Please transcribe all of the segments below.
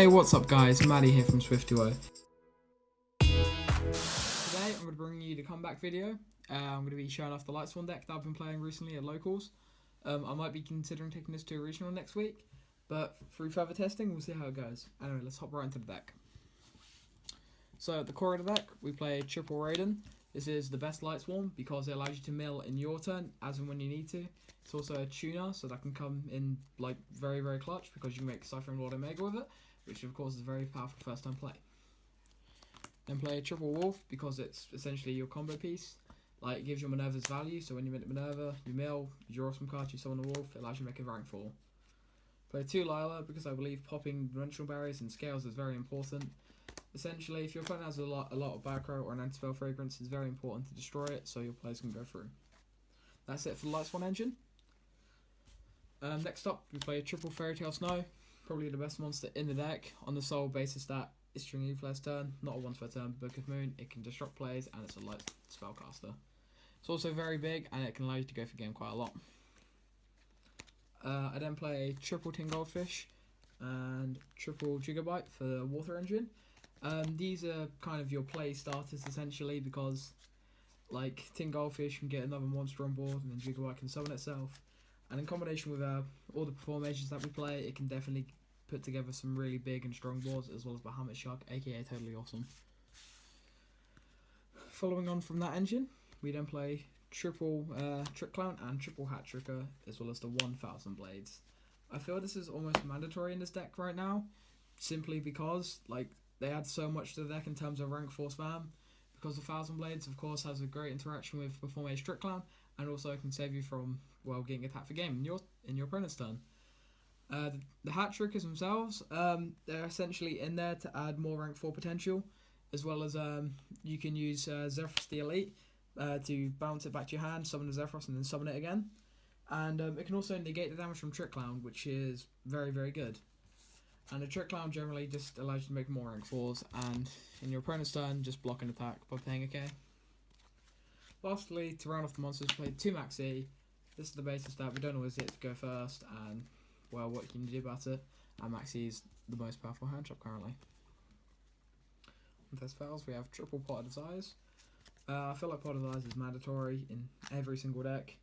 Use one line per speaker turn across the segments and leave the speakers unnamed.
Hey, what's up guys, Maddie here from Yugioh. Today I'm going to bring you the comeback video. I'm going to be showing off the Lightsworn deck that I've been playing recently at locals. I might be considering taking this to a regional next week, but through further testing we'll see how it goes. Anyway, let's hop right into the deck. So at the core of the deck we play Triple Raiden. This is the best Lightsworn because it allows you to mill in your turn as and when you need to. It's also a tuner, so that can come in like very clutch because you can make Ciphering Lord Omega with it, which of course is a very powerful first time play. Then play Triple Wolf because it's essentially your combo piece. Like, it gives your Minerva's value, so when you mint Minerva, you mill, you draw some cards, you summon a wolf, it allows you to make a rank 4. Play 2 Lila because I believe popping dimensional barriers and scales is very important. Essentially, if your opponent has a lot of backrow or an anti-spell fragrance, it's very important to destroy it so your players can go through. That's it for the Lightsworn engine. Next up, we play Triple Fairy Tale Snow. Probably the best monster in the deck on the sole basis that it's during each player's turn, not a once per turn Book of Moon. It can disrupt plays and it's a light spellcaster. It's also very big and it can allow you to go for game quite a lot. I then play Triple Tin Goldfish and Triple Gigabyte for the Water Engine. These are kind of your play starters essentially because like Tin Goldfish can get another monster on board and then Gigabyte can summon itself. And in combination with all the performations that we play, it can definitely put together some really big and strong boards, as well as Bahamut Shark, aka Totally Awesome. Following on from that engine, we then play Triple Trick Clown and Triple Hat Tricker, as well as the 1000 Blades. I feel this is almost mandatory in this deck right now, simply because like they add so much to the deck in terms of rank 4 spam. Because the 1000 Blades, of course, has a great interaction with Performage Trick Clown, and also can save you from, well, getting attacked for game in your opponent's turn. The Hat Trickers themselves, they're essentially in there to add more rank 4 potential, as well as you can use Zephyros the Elite to bounce it back to your hand, summon the Zephyros, and then summon it again. And it can also negate the damage from Trick Clown, which is very good. And the Trick Clown generally just allows you to make more rank 4s, and in your opponent's turn, just block an attack by paying a K. Lastly, to round off the monsters, play 2 Maxi. This is the basis that we don't always get to go first, and well, what can you do about it? And Maxi is the most powerful hand trap currently. With those spells, we have Triple Pot of Desires. I feel like Pot of Desires is mandatory in every single deck,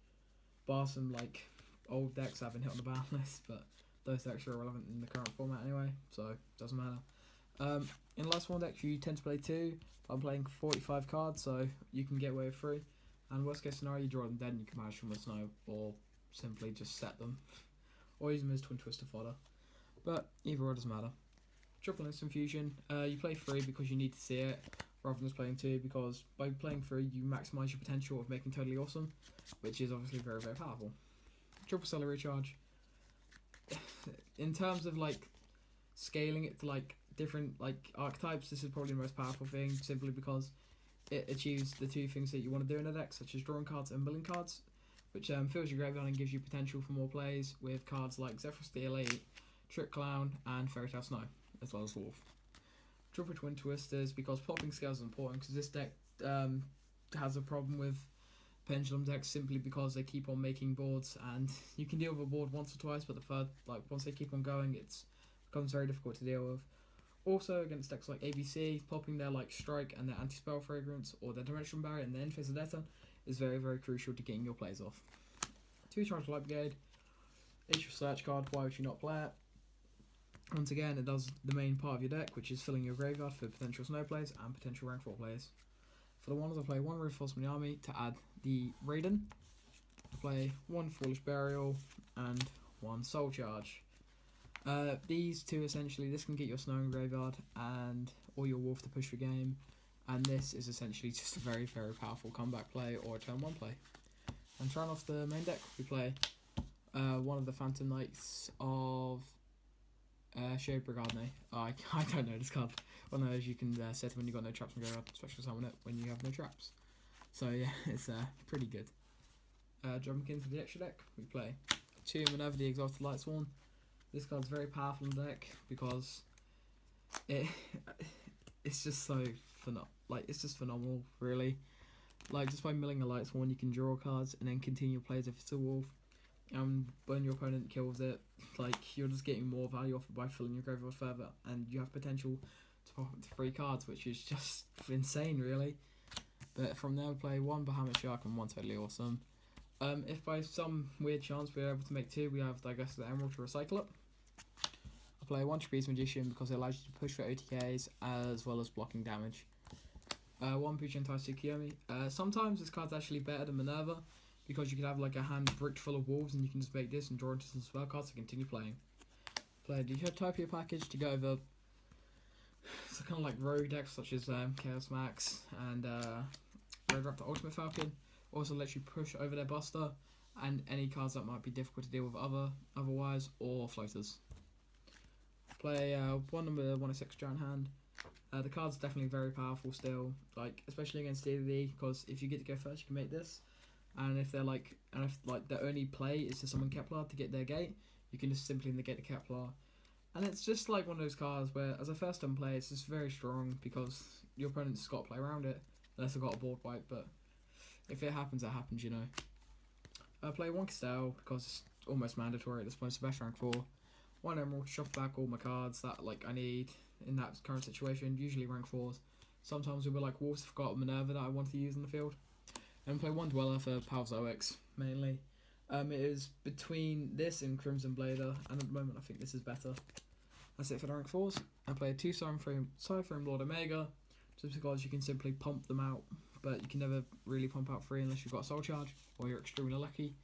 bar some like old decks that have been hit on the ban list, but those decks are irrelevant in the current format anyway, so it doesn't matter. In Lightsworn decks, you tend to play 2. I'm playing 45 cards, so you can get away with 3. And worst case scenario, you draw them dead and you can manage them with snow, or simply just set them. Or use them as Twin Twister fodder. But either or doesn't matter. Triple Instant Fusion, you play 3 because you need to see it, rather than just playing 2, because by playing 3 you maximise your potential of making Totally Awesome, which is obviously very powerful. Triple Stellar Recharge. In terms of like scaling it to like different like archetypes, this is probably the most powerful thing, simply because it achieves the 2 things that you want to do in a deck, such as drawing cards and milling cards, which fills your graveyard and gives you potential for more plays with cards like Zephyros the Elite, Trick Clown, and Fairy Tale Snow, as well as Wolf. Triple Twin Twisters, because popping scales is important, because this deck has a problem with pendulum decks simply because they keep on making boards, and you can deal with a board once or twice, but the third, like once they keep on going, it becomes very difficult to deal with. Also against decks like ABC, popping their like Strike and their anti-spell fragrance, or their dimensional barrier and the end phase of their turn is very crucial to getting your plays off. 2 Charge Light Brigade. It's your search card, why would you not play it? Once again, it does the main part of your deck, which is filling your graveyard for potential snow plays and potential rank 4 plays. For the ones, I play 1 Reinforcement Army to add the Raiden. I play 1 Foolish Burial and 1 Soul Charge. These 2 essentially, this can get your snow in graveyard and or your wolf to push for game, and this is essentially just a very powerful comeback play or a turn 1 play. And trying off the main deck, we play 1 of the Phantom Knights of Shade Brigade. I don't know this card. One of those you can set when you've got no traps in graveyard, special summon it when you have no traps. So yeah, it's pretty good. Jumping into the extra deck, we play 2 Minerva the Exalted Lightsworn. This card's very powerful in the deck because it's just so it's just phenomenal, really. Like, just by milling a Lightsworn, you can draw cards and then continue plays if it's a wolf. when your opponent kills it, like you're just getting more value off it by filling your graveyard further, and you have potential to pop up to 3 cards, which is just insane, really. But from there, we play 1 Bahamut Shark and 1 Totally Awesome. If by some weird chance we're able to make 2, we have Digest the Emerald to recycle it. I play 1 Trapeze Magician because it allows you to push for OTKs as well as blocking damage. 1 Pujantai Tsukiyomi. Sometimes this card's actually better than Minerva because you could have like a hand bricked full of wolves and you can just make this and draw into some spell cards to continue playing. Play the Utopia package to go over so kind of like rogue decks such as Chaos Max and Red Raptor Ultimate Falcon. Also lets you push over their Buster and any cards that might be difficult to deal with otherwise, or floaters. Play 1 number 106 Giant Hand. The card's definitely very powerful still, like especially against DD, because if you get to go first, you can make this, and if the only play is to summon Kepler to get their gate, you can just simply negate the Kepler, and it's just like one of those cards where, as a first time play, it's just very strong because your opponent's got to play around it unless they've got a board wipe, but if it happens, it happens, you know. I play 1 Castell because it's almost mandatory at this point. It's best rank 4. 1 Emerald to shuffle back all my cards that like I need in that current situation. Usually rank 4s. Sometimes we were like Wolves have got Minerva that I want to use in the field. And play 1 Dweller for Palzoix mainly. It is between this and Crimson Blader, and at the moment I think this is better. That's it for the rank 4s. I play 2 Cyframe Lord Omega, just because you can simply pump them out, but you can never really pump out 3 unless you've got a Soul Charge, or you're extremely lucky.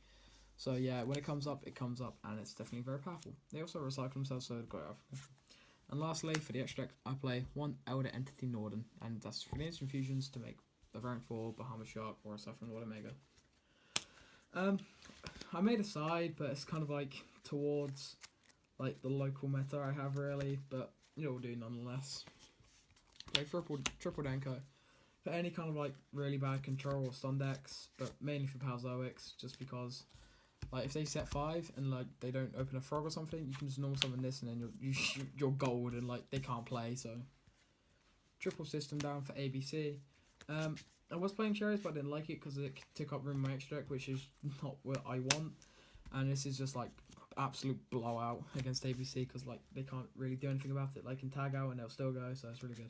So yeah, when it comes up, and it's definitely very powerful. They also recycle themselves, so go out. And lastly, for the extra deck, I play 1 Elder Entity Norden, and that's for the instant fusions to make a rank 4 Bahamut Shark or a Cyframe Lord Omega. I made a side, but it's kind of like towards like the local meta I have really, but it'll do nonetheless. Play triple Denko for any kind of like really bad control or stun decks, but mainly for Palzoix, just because like if they set 5 and like they don't open a frog or something, you can just normal summon this and then you're gold and like they can't play. So triple system down for ABC. I was playing Cherries, but I didn't like it because it took up room in my extra deck, which is not what I want. And this is just like absolute blowout against ABC because like they can't really do anything about it. They can tag out and they'll still go, so it's really good.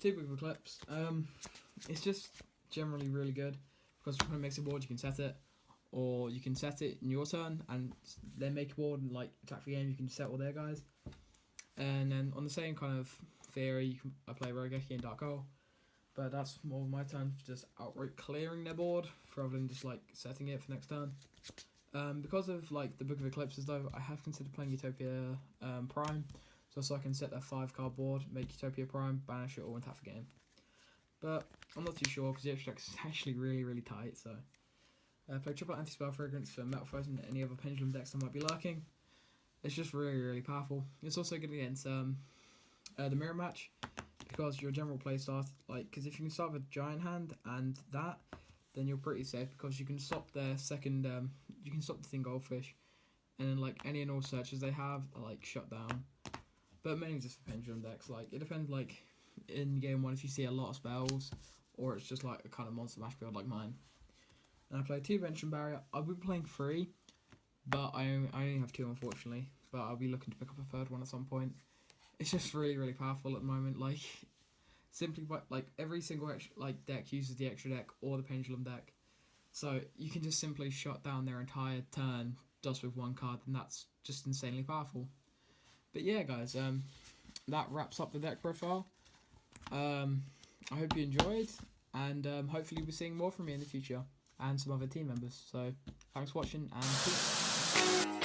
2 Big Eclipse. It's just generally really good because if your opponent makes a board, you can set it, or you can set it in your turn and then make a board and like attack the game. You can set all their guys, and then on the same kind of theory, I play Rogeki and Dark Hole, but that's more of my turn for just outright clearing their board rather than just like setting it for next turn. Because of like the Book of Eclipses though, I have considered playing Utopia Prime, so I can set a 5-card board, make Utopia Prime, banish it all, and tap the game. But I'm not too sure because the extra deck is actually really tight. So play triple Anti-Spell Fragrance for Metal Frozen and any other Pendulum decks that might be lurking. It's just really powerful. It's also good against the mirror match because your general play starts like, because if you can start with Giant Hand and that, then you're pretty safe because you can stop their second, you can stop the thing Goldfish, and then like any and all searches they have are like shut down. But mainly just for Pendulum decks. Like it depends like in game 1 if you see a lot of spells, or it's just like a kind of monster mash build like mine. And I play 2 Vention Barrier. I'll be playing 3, but I only have 2 unfortunately. But I'll be looking to pick up a 3rd one at some point. It's just really powerful at the moment. Like simply by like every single deck uses the extra deck or the Pendulum deck, so you can just simply shut down their entire turn just with 1 card, and that's just insanely powerful. But yeah, guys, that wraps up the deck profile. I hope you enjoyed, and hopefully we'll be seeing more from me in the future and some other team members. So thanks for watching, and peace.